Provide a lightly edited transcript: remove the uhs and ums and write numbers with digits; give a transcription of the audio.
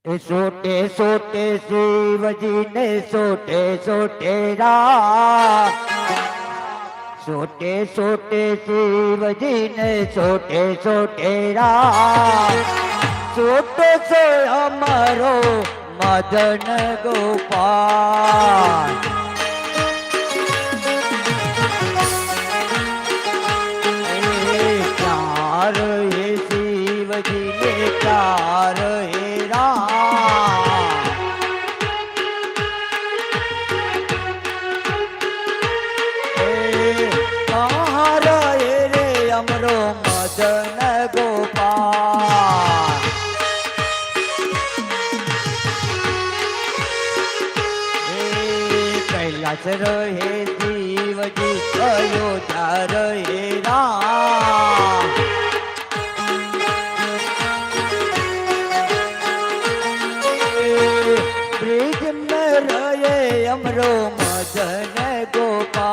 सोटे सोटे शिव जी ने सोटे सोटे राम, सोटे सोटे शिव जी ने सोटे सोटे राम, सोटे से हमारो मदन गोपाल। चार हे शिव जी ने चार हे राम, कहाँ रहे रे हमरो मदन गोपाल। कैलाश रहे शिव जी, अयोध्या रहे राम, ब्रिज में रहे हमरो मदन गोपाल।